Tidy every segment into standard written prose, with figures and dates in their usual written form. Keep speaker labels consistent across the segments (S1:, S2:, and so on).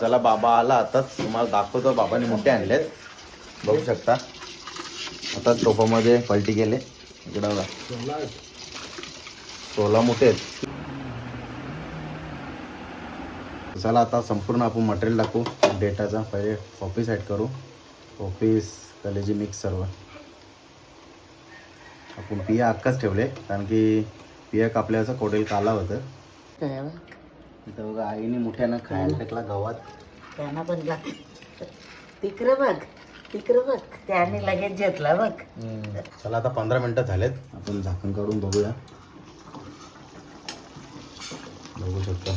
S1: चला बाबा आला आताच, तुम्हाला दाखवतो. बाबाने मोठे आणलेत, बघू शकता. आता टोपामध्ये पलटी केले. इकडं बघा 16 मोठे आहेत. चला आता संपूर्ण आपण मटेरियल टाकू डेटाचा. पहिले ऑफिस ॲड करू. ऑफिस कलेजी मिक्स सर्व आपण पिया अक्काच ठेवले, कारण की पिया कापल्याचं कोडेल काला होतं. इथं बघा आईने मोठ्यानं खायला टाकला गव्हात.
S2: त्यांना पण तिकडं बघ, तिकडं बघ, त्याने लगेच घेतला बघ.
S1: चला आता 15 मिनिटं झालेत, आपण झाकण काढून बघूया. बघू शकता.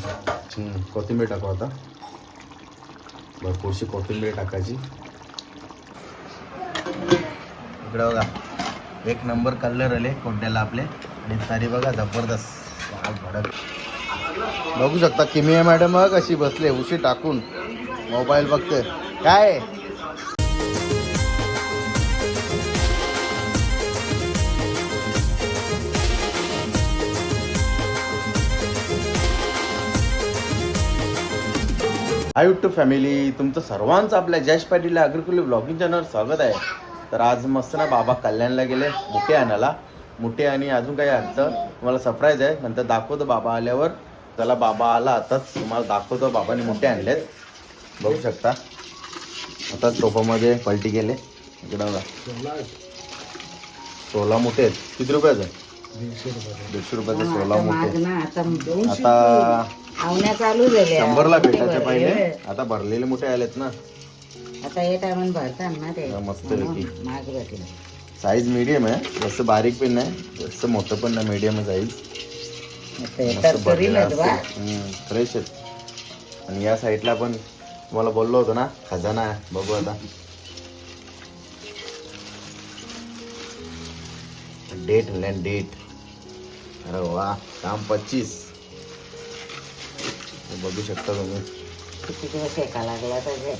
S1: कोथिंबीर टाकू आता, भरपूरशी कोथिंबीर टाकायची. इकडं बघा एक नंबर कलर आले कोड्याला आपले, आणि तरी बघा जबरदस्त आग भडक. बघू शकता किमिया मॅडम कशी बसले उशी टाकून मोबाईल बघते. काय हाय यूट्यूब फॅमिली, तुमचं सर्वांचं आपल्या जयेश पाटील अग्रिकुल ब्लॉगिंग चॅनलवर स्वागत आहे. तर आज मस्त ना बाबा कल्याणला गेले मुठे आणायला. मुठे आणि अजून काही आणतं, तुम्हाला सरप्राईज आहे, नंतर दाखवतो बाबा आल्यावर. चला बाबा आला आताच, तुम्हाला दाखवतो. बाबाने मुठे आणलेत, बघू शकता. आता टोपामध्ये पलटी केले. इकडं बघा 16 मोठे आहेत. किती रुपयाचं? 150 रुपयाचे 16 मोठे. आता
S2: आवण्या चालू झाले
S1: 100ला भेटायचे पहिले, आता भरलेले मोठे आलेत ना.
S2: आता हे टायमान भरतात ना ते
S1: मस्त पैकी.
S2: महाग भेटले.
S1: साईज मीडियम आहे, जास्त बारीक पण नाही, जास्त मोठं पण नाही, मीडियम साईज. फ्रेश आहेत. आणि या साईडला पण तुम्हाला बोललो होतो ना खजाना आहे, बघू आता. डेट डेट. अरे वा, काम 25. बघू शकता तुम्ही
S2: किती दिवस एका लागला त्याचे.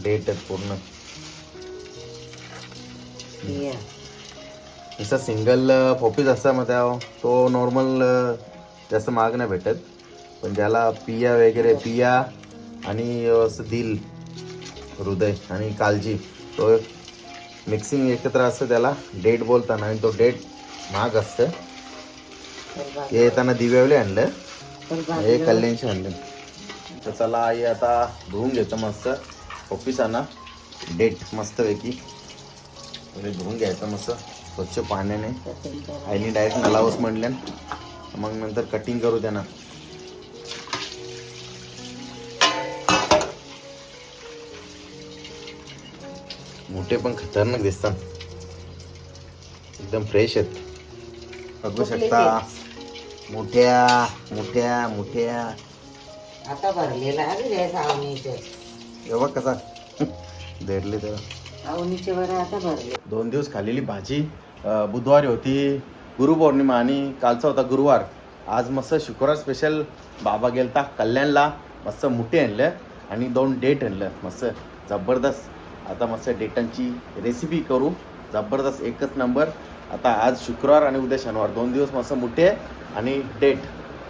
S1: डेट आहेत पूर्ण. जसं सिंगल पॉपीज असता मग त्या तो नॉर्मल जास्त महाग नाही भेटत, पण ज्याला पिया वगैरे, पिया आणि असं दिल, हृदय आणि काळजी, तो मिक्सिंग एकत्र असतं, त्याला डेट बोलताना. आणि तो डेट महाग असतं. हे येताना दिव्यावले आणलं, हे कल्याणशी आणलं. तर चला आई आता धुवून घेतं मस्त. ऑफिस आणा डेट मस्तपैकी धुवून घ्यायचं मस्त स्वच्छ पाण्याने. आईने डायरेक्ट नलावस म्हणल्या, मग नंतर कटिंग करू त्यांना. मोठे पण खतरनाक दिसतात, एकदम फ्रेश आहेत. बघू शकता मोठ्या मोठ्या मोठ्या.
S2: आता भरलेला आवणीचे
S1: एवढा कसा धेरले तेव्हा.
S2: आवणीचे बरं आता भरले.
S1: 2 दिवस खाल्लेली भाजी. बुधवारी होती गुरुपौर्णिमा आणि कालचा होता गुरुवार. आज मस्त शुक्रवार स्पेशल बाबा गेलता कल्याणला, मस्त मुठे आणलं आणि 2 डेट आणलं मस्त जबरदस्त. आता मस्त डेटांची रेसिपी करू, जबरदस्त एकच नंबर. आता आज शुक्रवार आणि उद्या शनिवार, 2 दिवस मस्त मुठे आणि डेट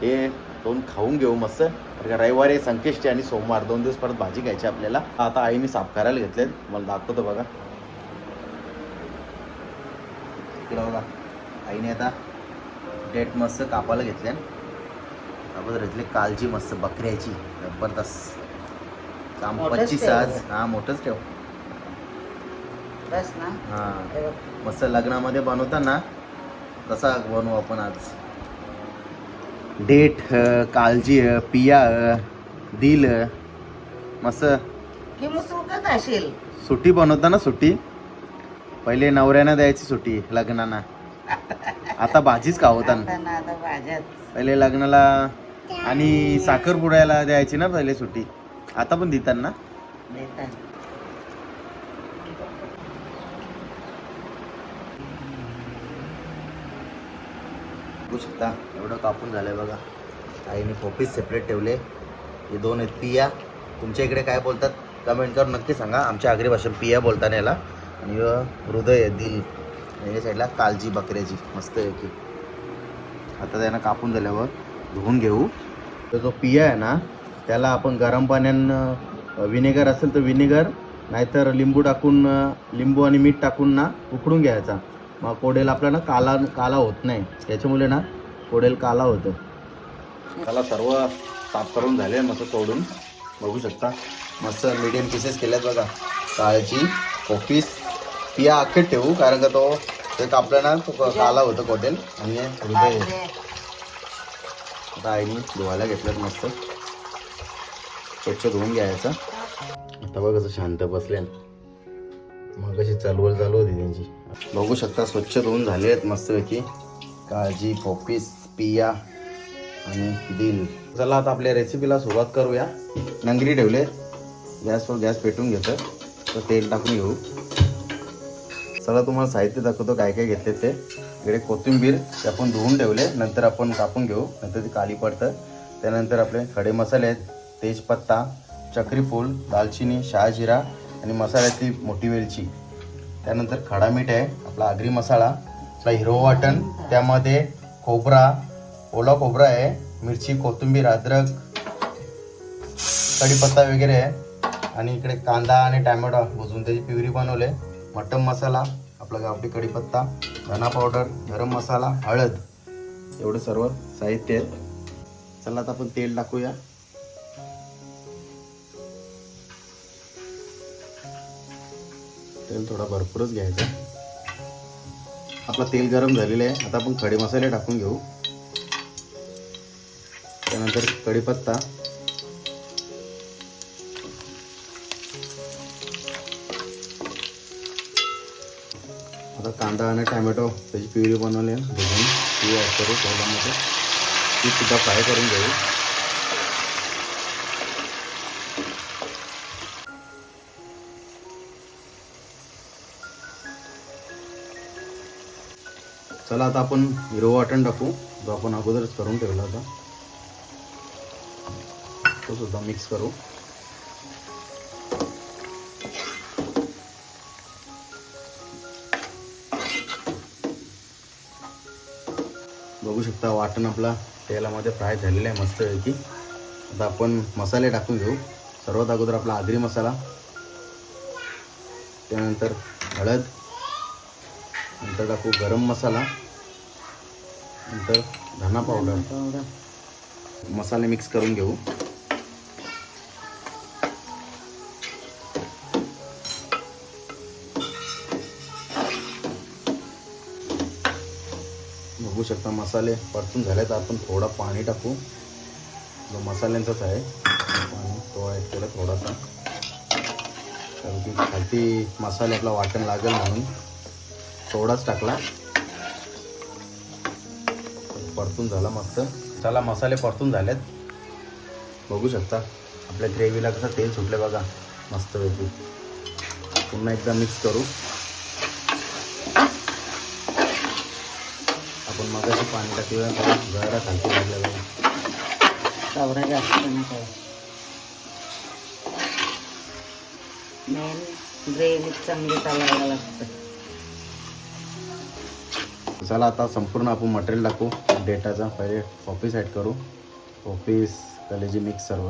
S1: हे 2 खाऊन घेऊ मस्त. रविवारी संकष्टी आणि सोमवार 2 दिवस परत भाजी घ्यायची आपल्याला. आता आईने साफ करायला घेतलेत, मला दाखवतो बघा. इकडं बघा आईने आता डेट मस्त कापायला घेतल्या. कापत घेतले कालची मस्त बकऱ्याची जबरदस्त. काम 25 आज. हा मोठंच ठेव
S2: बस ना.
S1: हा मस्त लग्नामध्ये बनवताना तसा बनवू आपण आज. डेट, काळजी, पिया, दिल मस्त.
S2: की मग चुकत असेल.
S1: सुट्टी बनवताना सुट्टी पहिले नवऱ्यानं द्यायची सुट्टी लग्नाना. आता भाजीच खावताना.
S2: आता भाज्यात
S1: पहिले लग्नाला आणि साखरपुड्याला द्यायची ना पहिले सुट्टी, आता पण देतात ना.
S2: देतात.
S1: बघू शकता एवढं कापून झालंय बघा. आईने पॉपीस सेपरेट ठेवले. हे 2 आहेत पिया. तुमच्या इकडे काय बोलतात कमेंट करून नक्की सांगा. आमच्या आगरी भाषेत पिया बोलताना याला. आणि हृदय आहे, दिल. या साईडला कालजी बकऱ्याची मस्त आहे की. आता त्यांना कापून झाल्यावर धुवून घेऊ. तर जो पिया आहे ना त्याला आपण गरम पाण्यानं विनेगर असेल तर विनेगर, नाहीतर लिंबू टाकून लिंबू आणि मीठ टाकून ना उकडून घ्यायचा. मग कोडेल आपल्याला काला होत नाही, त्याच्यामुळे ना कोडेल काला होतं. त्याला सर्व साफ करून झाले मस्त तोडून, बघू शकता मस्त मीडियम पीसेस केल्यात बघा. काळ्याची कोपीस पिया अख्खे ठेवू, कारण का तो ते कापलं ना तो काला होतं कोडेल. आणि हृदय आता आईने धुवायला घेतलं, मस्त स्वच्छ धुवून घ्यायचा. आता बघ कसं शांत बसले, मग कशी चालू होती त्यांची. बघू शकता स्वच्छ धुवून झाले आहेत मस्तपैकी. काळजी, पोपीस, पिया आणि दिल. चला आता आपल्या रेसिपीला सुरुवात करूया. नंगरी ठेवले गॅसवर, गॅस पेटून घेतं तर तेल टाकून घेऊ. चला तुम्हाला साहित्य दाखवतो काय काय घेतले ते. इकडे कोथिंबीर ते आपण धुवून ठेवले, नंतर आपण कापून घेऊ, नंतर ती काली पडतं. त्यानंतर आपले खडे मसाले आहेत, तेजपत्ता, चक्रीफूल, दालचिनी, शहाजिरा आणि मसाल्यातली मोठी वेलची. त्यानंतर खडा मीठ आहे, आपला आगरी मसाला, आपला हिरवं वाटण, त्यामध्ये खोबरा, ओला खोबरा आहे, मिरची, कोथिंबीर, अद्रक, कढीपत्ता वगैरे आहे. आणि इकडे कांदा आणि टॅमॅटो भुजून त्याची प्युरी बनवले. मटन मसाला, आपला गावठी कढीपत्ता, धना पावडर, गरम मसाला, हळद, एवढं सर्व साहित्य आहे. चला आता आपण तेल टाकूया. तेल थोडा भरपूरच घ्यायचा. आपला तेल गरम झालेलं आहे, आता आपण खडे मसाले टाकून घेऊ. त्यानंतर कढीपत्ता, आता कांदा आणि टॅमॅटो त्याची प्युरी बनवली आहे भुजून, ती ॲड करू तेलामध्ये, ती सुद्धा फ्राय करून घेऊ. चला आता आपण हिरवं वाटण टाकू, जो आपण अगोदरच करून ठेवला होता, तो सुद्धा मिक्स करू. बघू शकता वाटण आपला तेलामध्ये फ्राय झालेलं आहे मस्तपैकी. आता आपण मसाले टाकून घेऊ. सर्वात अगोदर आपला आगरी मसाला, त्यानंतर हळद, नंतर टाकू गरम मसाला, नंतर धना पावडर. मसाले मिक्स करून घेऊ. बघू शकता मसाले परतून झाले, तर आपण थोडा पाणी टाकू, जो मसाल्यांचाच आहे पाणी, तो ॲड केला थोडासा, कारण की खालती मसाले आपला वाटण लागेल म्हणून थोडाच टाकला. परतून झाला मस्त. चला मसाले परतून झालेत, बघू शकता आपल्या ग्रेव्हीला कसं तेल सुटले बघा मस्तपैकी. पुन्हा एकदा मिक्स करू. आपण मगाशी पाणी टाकलं, जरा खालती लागलं बघा,
S2: कवरा जास्त नाही, मेन ग्रेव्ही चांगली चालायला लागतं.
S1: चला आता संपूर्ण आपण मटेरियल टाकू डेटाचा. पहिले पॉपीस ॲड करू, पॉपीस, कलेजी मिक्स सर्व.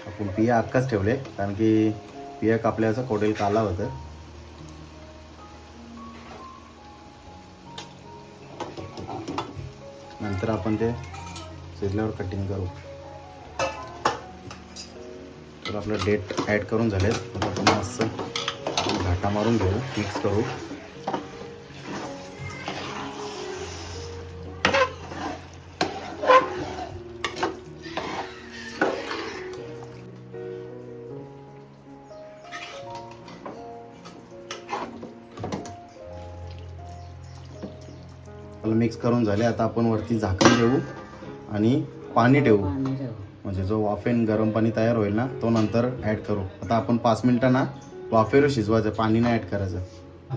S1: आपण पिया अख्खाच ठेवले, कारण की पिया कापल्याचा कोडेल काला होतं. नंतर आपण ते शिजल्यावर कटिंग करू. तर आपलं डेट ॲड करून झाले, आता आपण मस्त घाटा मारून घेऊ, मिक्स करू. मिक्स करून झाले, आता आपण वरती झाकण देऊ आणि पाणी ठेवू. म्हणजे जो वाफेन गरम पाणी तयार होईल ना, तो नंतर ॲड करू. आता आपण 5 मिनिटं ना वाफेवर शिजवायचं, पाणी नाही ॲड करायचं.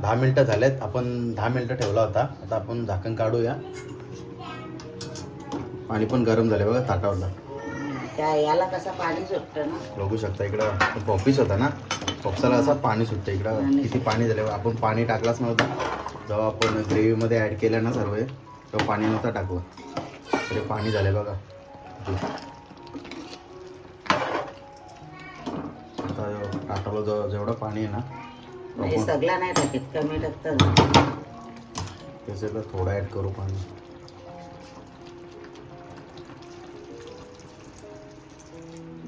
S1: 10 मिनिटं झालेत, आपण 10 मिनिटं ठेवला होता. आता आपण झाकण काढूया. पाणी पण गरम झाले बघा ताटावरला.
S2: त्या याला कसं पाणी सुटतं ना,
S1: बघू शकता. इकडं पॉपीस होता ना, पॉप्साला असं पाणी सुटतं. इकडं किती पाणी झालं, आपण पाणी टाकलाच नव्हता. जेव्हा आपण ग्रेव्हीमध्ये ॲड केलं ना सर्व, तेव्हा पाणी नव्हतं टाकू, तरी पाणी झालं बघा. मसाला जेवढं पाणी आहे ना
S2: नाही
S1: आपण
S2: सगळा नाही टाकत, कमी टाकतात.
S1: त्याच्यातलं थोडं ॲड करू पाणी.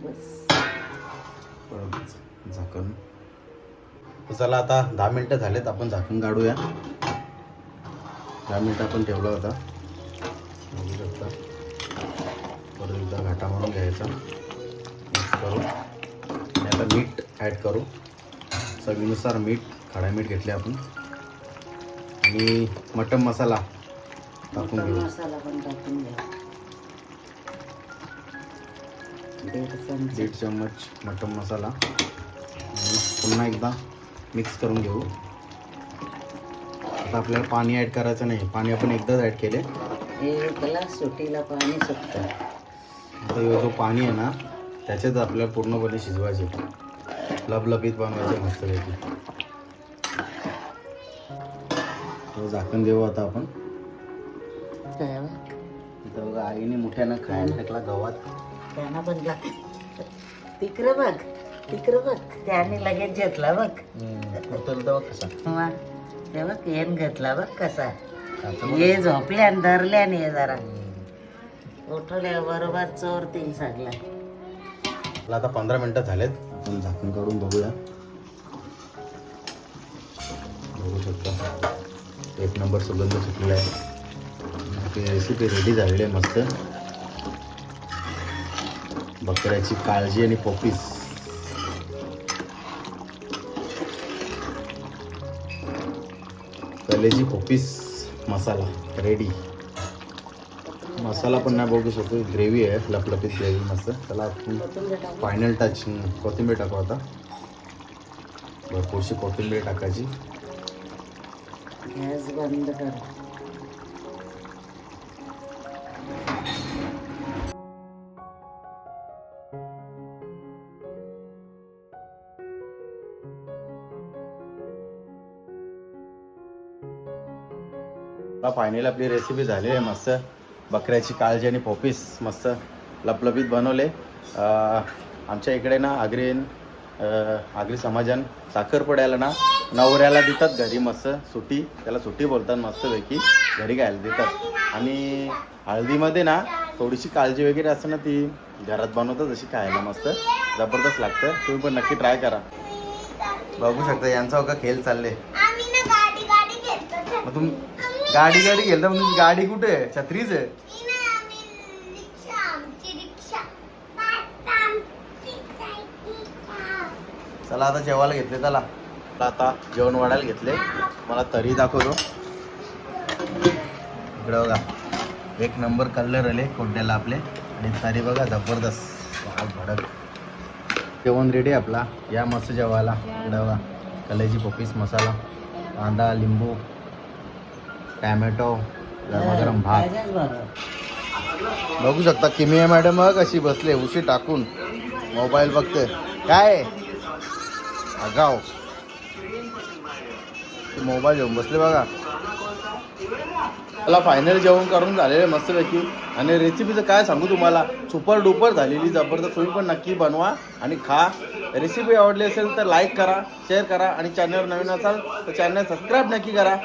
S2: बस
S1: परत झाकण. तर चला आता 10 मिनटं झालेत, आपण झाकण काढूया. 10 मिनटं आपण ठेवला होता, बघू शकता. परत एकदा घाटा मारून घ्यायचा, मिक्स करू. आणि आता मीठ ॲड करू, चवीनुसार मीठ, खडा मीठ घेतले आपण. आणि मटन मसाला टाकून
S2: मटण
S1: घेऊ.
S2: मसाला पण टाकून घ्या. 1.5 चमचे.
S1: 1.5 चम्मच मटन मसाला. आणि पुन्हा एकदा मिक्स करून घेऊ. आता आपल्याला पाणी ॲड करायचं नाही, पाणी आपण एकदाच ॲड केले.
S2: हे त्याला सुटीला पाणी सुटतं.
S1: आता हे जो पाणी आहे ना त्याच्यात आपल्याला पूर्णपणे शिजवायचे, लबलबीत बनवायचे मस्तपैकी. तो झाकण देऊ आता आपण. इथं बघा आईने मोठ्यानं खायला टाकला गव्हात.
S2: त्यांना पण तिकडं बघ, तिकडं बघ, त्याने लगेच घेतला बघ.
S1: बघ कसा
S2: वा, ते बघ येण घेतला बघ कसा. ये झोपल्यान धरल्यान ये जरा उठवल्या बरोबर चोरतील सगळं.
S1: मला आता 15 मिनटं झालेत, आपण झाकण काढून बघूया. बघू शकता एक नंबर सुगंध सुटलेला आहे. आपली रेसिपी रेडी झालेली आहे मस्त. बकऱ्याची काळजी आणि पोपीस. कलेजी पोपीस मसाला रेडी. मसाला पण नाही बघू शकतो, ग्रेव्ही आहे, लपलपीत ग्रेव्ही मस्त. त्याला आपण फायनल टच कोथिंबीर टाकू. आता भरपूरशी कोथिंबीर टाकायची.
S2: गॅस बंद कर.
S1: फायनल आपली रेसिपी झाली आहे मस्त. बकऱ्याची काळजी आणि पोपीस मस्त लपलपीत बनवले. आमच्या इकडे ना आगरी समाजान साखरपुड्याला ना नवऱ्याला देतात घरी मस्त सुटी, त्याला सुटी बोलतात मस्तपैकी, घरी खायला देतात. आणि हळदीमध्ये ना थोडीशी काळजी वगैरे असते ना, ती घरात बनवतात अशी खायला मस्त जबरदस्त लागतं. तुम्ही पण नक्की ट्राय करा. बघू शकता यांचा का खेळ चालले. मग तुम्ही गाडी घेता, मग तुमची गाडी कुठे आहे? छत्रीच आहे. चला आता जेवायला घेतले. चला आता जेवण वाढायला घेतले. मला तरी दाखवतो. इकडे बघा एक नंबर कलर आले कोंड्याला आपले. आणि तरी बघा जबरदस्त लाल भडक. जेवण रेडी आपला, या मस्त जेवायला. इकडे बघा कलेजी पोपीस मसाला, कांदा, लिंबू, टॅमॅटो, गरमागरम भात. बघू शकता किमिया मॅडम कशी बसले उशी टाकून मोबाईल बघते. काय अगाव मोबाईल घेऊन बसले बघा. मला फायनल जेवण करून झालेलं मस्तपैकी. आणि रेसिपीचं काय सांगू तुम्हाला, सुपर डुपर झालेली जबरदस्त. तुम्ही पण नक्की बनवा आणि खा. रेसिपी आवडली असेल तर लाईक करा, शेअर करा. आणि चॅनलवर नवीन असाल तर चॅनल सबस्क्राईब नक्की करा.